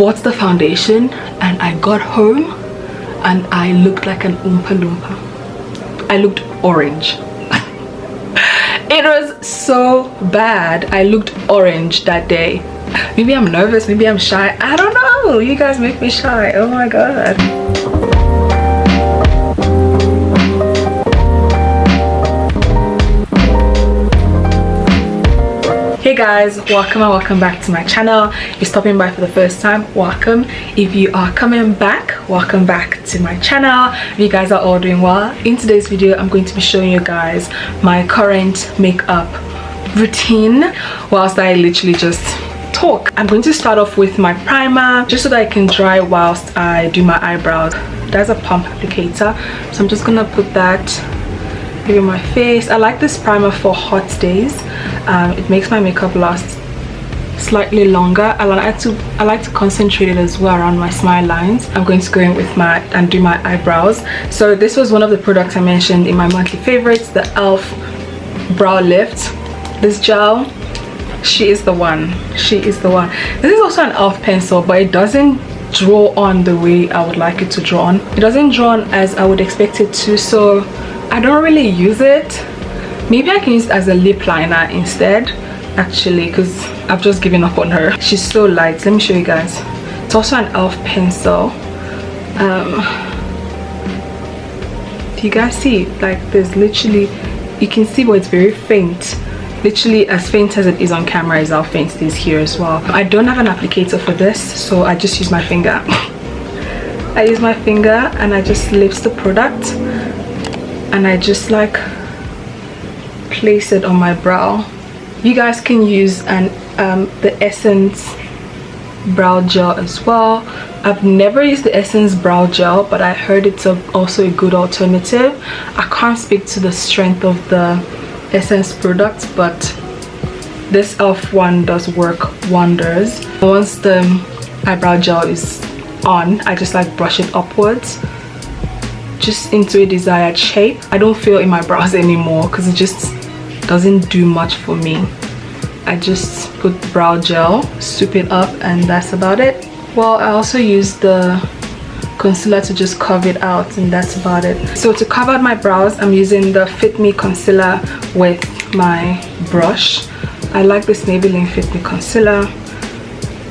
bought the foundation and I got home and I looked like an Oompa Loompa. I looked orange. It was so bad. I looked orange that day. Maybe I'm nervous, maybe I'm shy, I don't know. You guys make me shy. Oh my god. Hey guys, welcome back to my channel. If you're stopping by for the first time, welcome. If you are coming back, welcome back to my channel. If you guys are all doing well, in today's video I'm going to be showing you guys my current makeup routine whilst I literally just talk. I'm going to start off with my primer just so that I can dry whilst I do my eyebrows. There's a pump applicator, so I'm just gonna put that in my face. I like this primer for hot days. It makes my makeup last slightly longer. I like to concentrate it as well around my smile lines. I'm going to go in with and do my eyebrows. So this was one of the products I mentioned in my monthly favorites, the e.l.f. brow lift. This gel, she is the one. She is the one. This is also an e.l.f. pencil, but it doesn't draw on the way I would like it to draw on. It doesn't draw on as I would expect it to, so I don't really use it. Maybe I can use it as a lip liner instead, actually, because I've just given up on her. She's so light. Let me show you guys. It's also an e.l.f. pencil. Do you guys see? Like, there's literally, you can see, but it's very faint. Literally as faint as it is on camera is how faint it is here as well. I don't have an applicator for this, so I just use my finger. I use my finger and I just lift the product and I just like place it on my brow. You guys can use the Essence brow gel as well. I've never used the Essence brow gel, but I heard it's also a good alternative. I can't speak to the strength of the Essence products, but this e.l.f. one does work wonders. Once the eyebrow gel is on, I just like brush it upwards just into a desired shape. I don't feel in my brows anymore because it just doesn't do much for me. I just put brow gel, soup it up, and that's about it. Well, I also use the concealer to just carve it out, and that's about it. So to cover my brows, I'm using the Fit Me concealer with my brush. I like this Maybelline Fit Me concealer.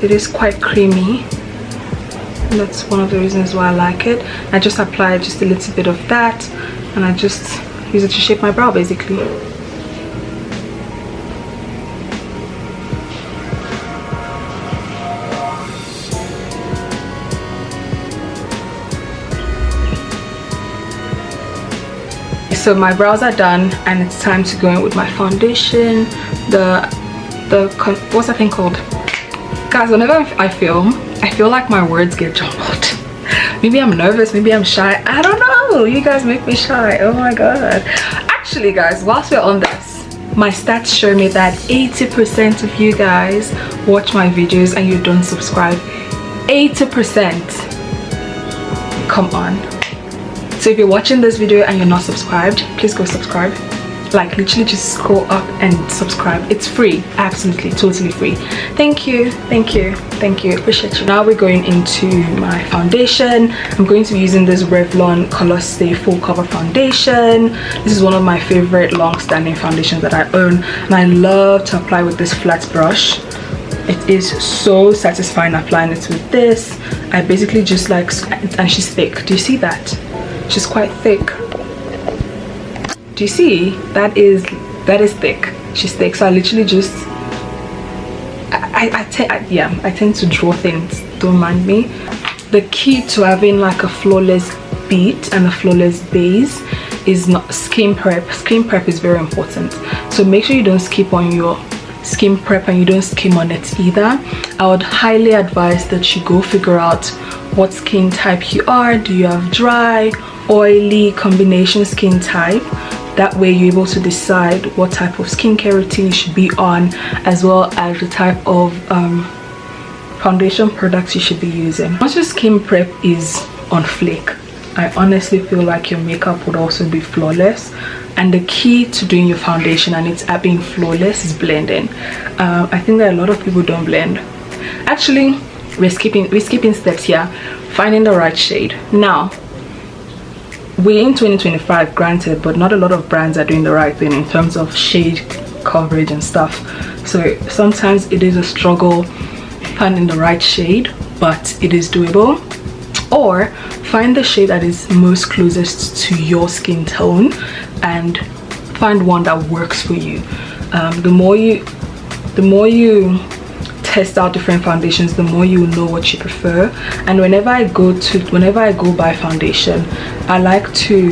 It is quite creamy. That's one of the reasons why I like it. I just apply just a little bit of that and I just use it to shape my brow basically. So my brows are done and it's time to go in with my foundation. What's that thing called? Guys, whenever I film, I feel like my words get jumbled. Maybe I'm nervous, maybe I'm shy, I don't know. You guys make me shy. Oh my god. Actually guys, whilst we're on this, my stats show me that 80% of you guys watch my videos and you don't subscribe. 80%. Come on. So if you're watching this video and you're not subscribed, please go subscribe. Like literally just scroll up and subscribe. It's free, absolutely, totally free. Thank you, thank you, thank you, appreciate you. Now we're going into my foundation. I'm going to be using this Revlon Color Stay Full Cover Foundation. This is one of my favorite long-standing foundations that I own, and I love to apply with this flat brush. It is so satisfying applying it with this. I basically just like, and she's thick. Do you see that? She's quite thick. Do you see? That is thick. She's thick. So I literally just I tend to draw things, don't mind me. The key to having like a flawless beat and a flawless base is not skin prep. Skin prep is very important, so make sure you don't skip on your skin prep and you don't skim on it either. I would highly advise that you go figure out what skin type you are. Do you have dry, oily, combination skin type? That way you're able to decide what type of skincare routine you should be on, as well as the type of foundation products you should be using. Once your skin prep is on fleek, I honestly feel like your makeup would also be flawless. And the key to doing your foundation and it's at being flawless is blending. I think that a lot of people don't blend. Actually, we're skipping steps here. Finding the right shade. Now we're in 2025, granted, but not a lot of brands are doing the right thing in terms of shade coverage and stuff. So sometimes it is a struggle finding the right shade, but it is doable. Or find the shade that is most closest to your skin tone and find one that works for you. The more you test out different foundations, the more you know what you prefer. And whenever I go buy foundation, I like to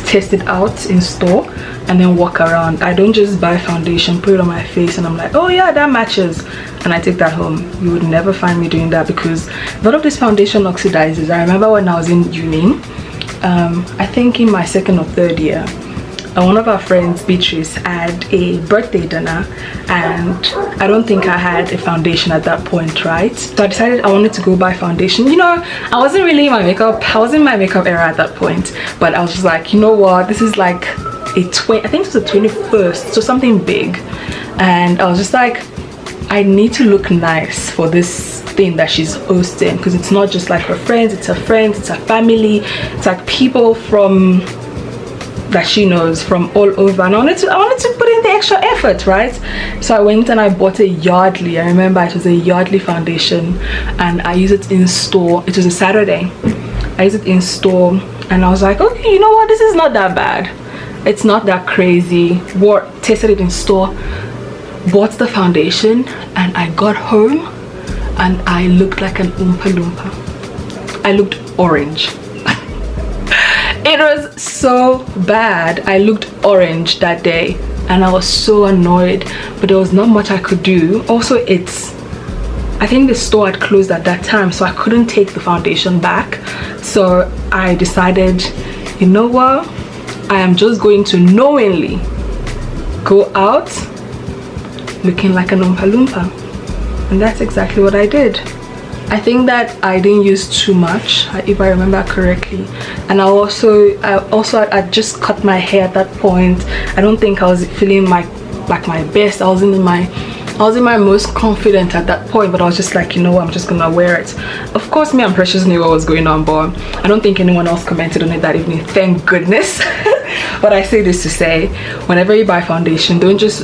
test it out in store and then walk around. I don't just buy foundation, put it on my face, and I'm like, oh yeah, that matches, and I take that home. You would never find me doing that because a lot of this foundation oxidizes. I remember when I was in uni, I think in my 2nd or 3rd year, one of our friends, Beatrice, had a birthday dinner, and I don't think I had a foundation at that point, right? So I decided I wanted to go buy foundation. You know, I wasn't really in my makeup. I was in my makeup era at that point, but I was just like, you know what? This is like I think it was the 21st, so something big, and I was just like, I need to look nice for this thing that she's hosting, because it's not just like her friends, it's her friends, it's her family, it's like people from that she knows from all over, and I wanted to put in the extra effort, right? So I went and I bought a Yardley. I remember it was a Yardley foundation, and I used it in store. It was a Saturday. I used it in store, and I was like, okay, you know what, this is not that bad, it's not that crazy. Tested it in store, bought the foundation, and I got home and I looked like an Oompa Loompa. I looked orange. It was so bad. I looked orange that day and I was so annoyed, but there was not much I could do. Also, I think the store had closed at that time, so I couldn't take the foundation back. So I decided, you know what, I am just going to knowingly go out looking like an Oompa Loompa, and that's exactly what I did. I think that I didn't use too much, if I remember correctly, and I just cut my hair at that point. I don't think I was feeling my best. I was in my most confident at that point, but I was just like, you know what, I'm just gonna wear it. Of course, me and Precious knew what was going on, but I don't think anyone else commented on it that evening, thank goodness. But I say this to say, whenever you buy foundation, don't just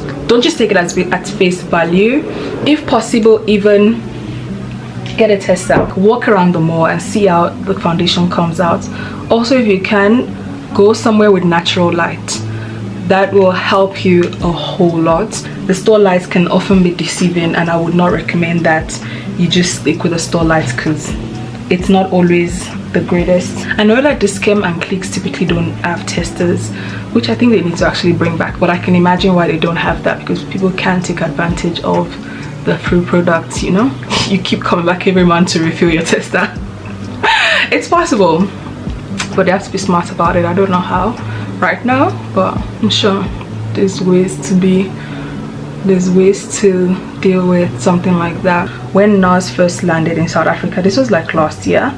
take it at face value. If possible, even get a tester, walk around the mall and see how the foundation comes out. Also, if you can, go somewhere with natural light. That will help you a whole lot. The store lights can often be deceiving, and I would not recommend that you just stick with the store lights because it's not always the greatest. I know that Discam and Clicks typically don't have testers, which I think they need to actually bring back, but I can imagine why they don't have that, because people can take advantage of the free products, you know. You keep coming back every month to refill your tester. It's possible, but they have to be smart about it. I don't know how right now, but I'm sure there's ways to deal with something like that. When Nas first landed in South Africa, this was like last year,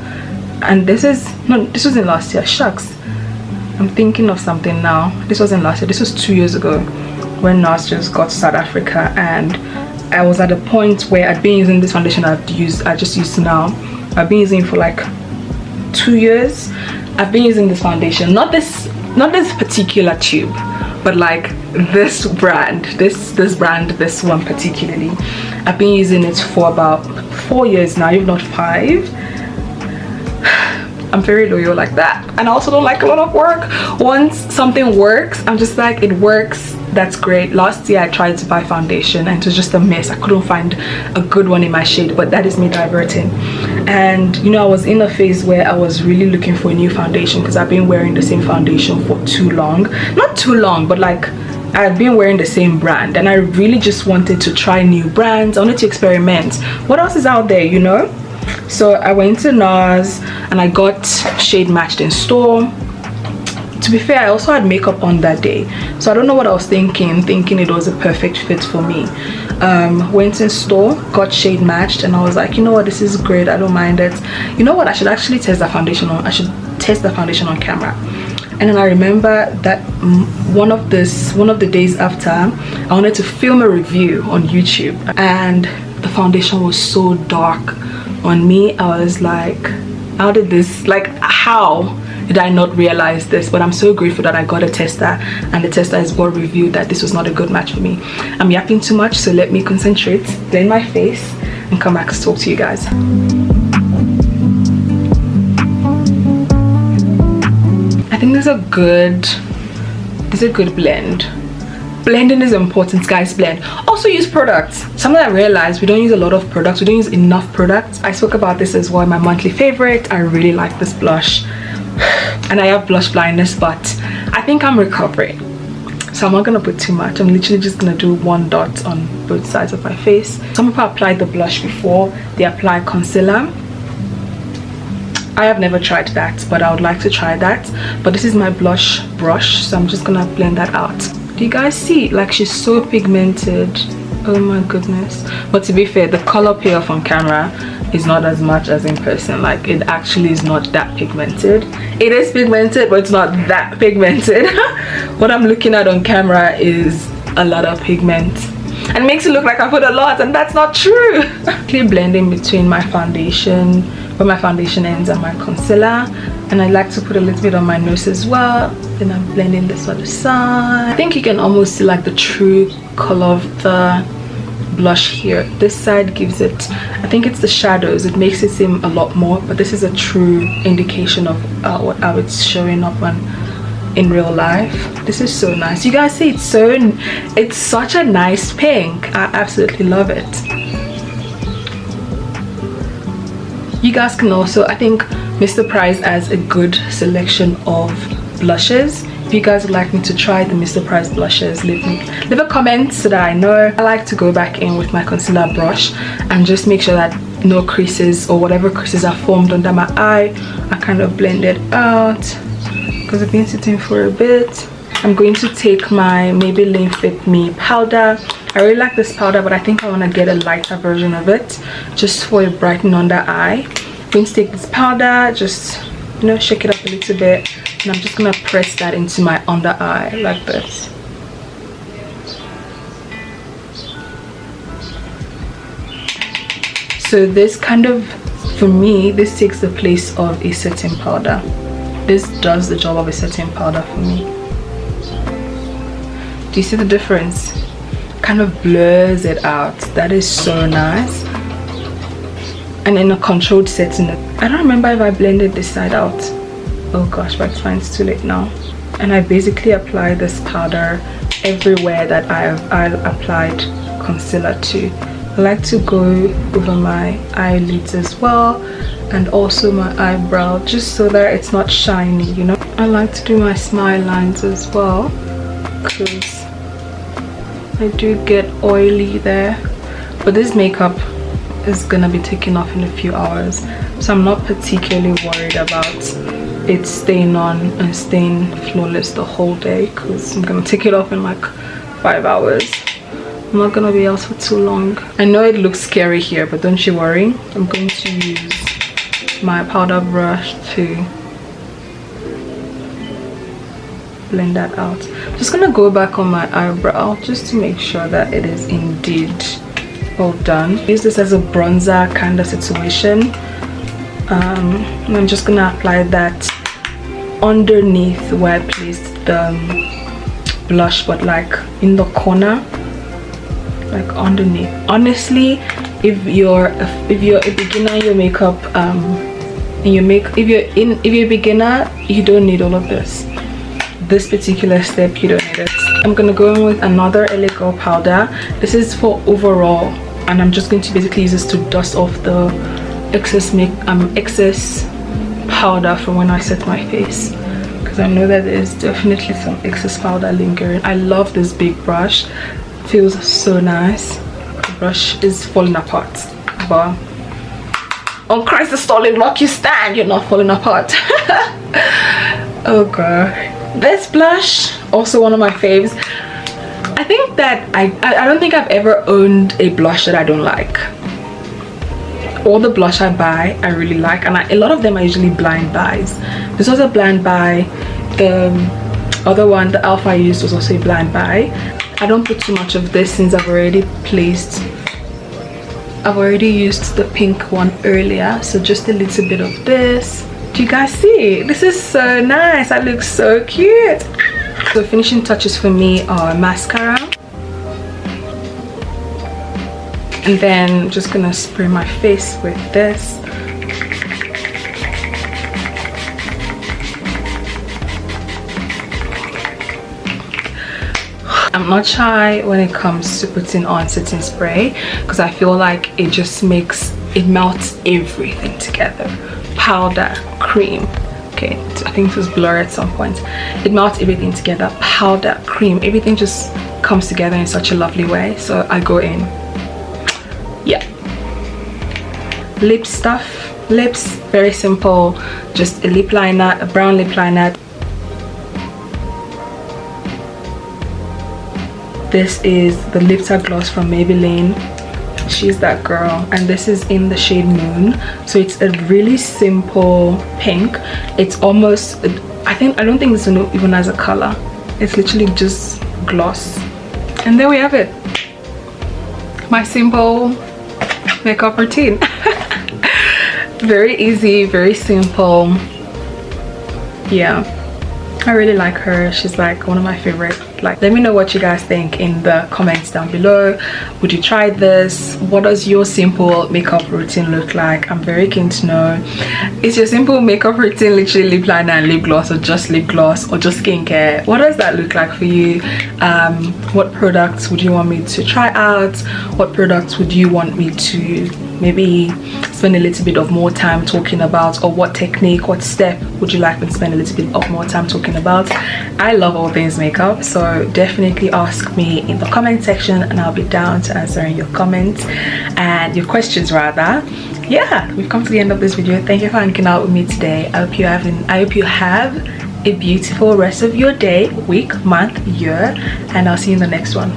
and this wasn't last year, shucks, I'm thinking of something now. This wasn't last year, this was 2 years ago when Nas just got to South Africa, and I was at a point where I'd been using this foundation I just used now. I've been using it for like 2 years. I've been using this foundation, not this particular tube, but like this brand, this one particularly. I've been using it for about 4 years now, if not 5. I'm very loyal like that, and I also don't like a lot of work. Once something works, I'm just like, it works, that's great. Last year I tried to buy foundation and it was just a mess. I couldn't find a good one in my shade, but that is me diverting. And you know, I was in a phase where I was really looking for a new foundation because I've been wearing the same foundation for too long. Not too long, but like I've been wearing the same brand, and I really just wanted to try new brands. I wanted to experiment. What else is out there, you know? So I went to NARS and I got shade matched in store. To be fair, I also had makeup on that day, so I don't know what I was thinking it was a perfect fit for me. Went in store, got shade matched, and I was like, you know what, this is great, I don't mind it. You know what, I should actually test the foundation on camera. And then I remember that one of the days after, I wanted to film a review on YouTube, and the foundation was so dark, on me, I was like, how did this, like, how did I not realize this? But I'm so grateful that I got a tester, and the tester is what revealed that this was not a good match for me. I'm yapping too much, so let me concentrate, blend my face, and come back to talk to you guys. I think this is a good blend. Blending is important, guys. Blend. Also use products. Something I realized, we don't use a lot of products, we don't use enough products. I spoke about this as well in my monthly favorite. I really like this blush, and I have blush blindness, but I think I'm recovering, so I'm not gonna put too much. I'm literally just gonna do 1 dot on both sides of my face. Some people applied the blush before they apply concealer. I have never tried that, but I would like to try that. But this is my blush brush, so I'm just gonna blend that out. Do you guys see? Like, she's so pigmented. Oh my goodness. But to be fair, the color payoff on camera is not as much as in person. Like, it actually is not that pigmented. It is pigmented, but it's not that pigmented. What I'm looking at on camera is a lot of pigment, and it makes it look like I put a lot, and that's not true. Actually blending between my foundation, where my foundation ends, and my concealer, and I like to put a little bit on my nose as well. Then I'm blending this other side. I think you can almost see like the true color of the blush here. This side gives it, I think it's the shadows, it makes it seem a lot more, but this is a true indication of how it's showing up in real life. This is so nice. You guys see, it's such a nice pink. I absolutely love it. You guys can also, I think Mr. Price has a good selection of blushes. If you guys would like me to try the Mr. Price blushes, leave a comment so that I know. I like to go back in with my concealer brush and just make sure that no creases or whatever creases are formed under my eye, I kind of blend it out, because I've been sitting for a bit. I'm going to take my Maybelline Fit Me powder. I really like this powder, but I think I want to get a lighter version of it just for a brighten under eye. I'm going to take this powder, just, you know, shake it up a little bit, and I'm just going to press that into my under eye like this. So this kind of, for me, this takes the place of a setting powder. This does the job of a setting powder for me. Do you see the difference? Kind of blurs it out. That is so nice. And in a controlled setting, I don't remember if I blended this side out. Oh gosh, but it's fine, it's too late now. And I basically apply this powder everywhere that I've applied concealer to. I like to go over my eyelids as well, and also my eyebrow, just so that it's not shiny, you know. I like to do my smile lines as well, because I do get oily there. But this makeup is gonna be taken off in a few hours, so I'm not particularly worried about it staying on and staying flawless the whole day, because I'm gonna take it off in like 5 hours. I'm not gonna be out for too long. I know it looks scary here, but don't you worry. I'm going to use my powder brush to blend that out. Just gonna go back on my eyebrow just to make sure that it is indeed all done. Use this as a bronzer kind of situation. And I'm just gonna apply that underneath where I placed the blush, but like in the corner, like underneath. Honestly, if you're a beginner in your makeup, if you're a beginner, you don't need all of this. This particular step, you don't need it. I'm gonna go in with another LA Girl powder. This is for overall, and I'm just going to basically use this to dust off the excess powder from when I set my face, because I know that there's definitely some excess powder lingering. I love this big brush. It feels so nice. The brush is falling apart, but on Christ the Solid Rock you stand, you're not falling apart. Oh god. This blush, also one of my faves. I think that I don't think I've ever owned a blush that I don't like. All the blush I buy I really like, and a lot of them are usually blind buys. This was a blind buy. The other one, the Alpha I used, was also a blind buy. I don't put too much of this since I've already placed I've already used the pink one earlier, so just a little bit of this. Do you guys see? This is so nice. I look so cute. So finishing touches for me are mascara, and then I'm just gonna spray my face with this. I'm not shy when it comes to putting on setting spray because I feel like it just melts everything together. Powder, cream, okay, I think it was blurry at some point. It melts everything together. Powder, cream, everything just comes together in such a lovely way. So I go in. Yeah. Lip stuff. Lips, very simple. Just a lip liner, a brown lip liner. This is the lipstick gloss from Maybelline. She's that girl, and this is in the shade Moon. So it's a really simple pink. It's almost, I don't think this one even has a color. It's literally just gloss. And there we have it, my simple makeup routine. Very easy, very simple. Yeah, I really like her. She's like one of my favorite. Like, let me know what you guys think in the comments down below. Would you try this? What does your simple makeup routine look like? I'm very keen to know. Is your simple makeup routine literally lip liner and lip gloss, or just lip gloss, or just skincare? What does that look like for you? What products would you want me to try out? What products would you want me to maybe spend a little bit of more time talking about? Or what technique, what step would you like me to spend a little bit of more time talking about? I love all things makeup, so definitely ask me in the comment section and I'll be down to answering your comments and your questions rather. Yeah, we've come to the end of this video. Thank you for hanging out with me today. I hope you have a beautiful rest of your day, week, month, year, and I'll see you in the next one.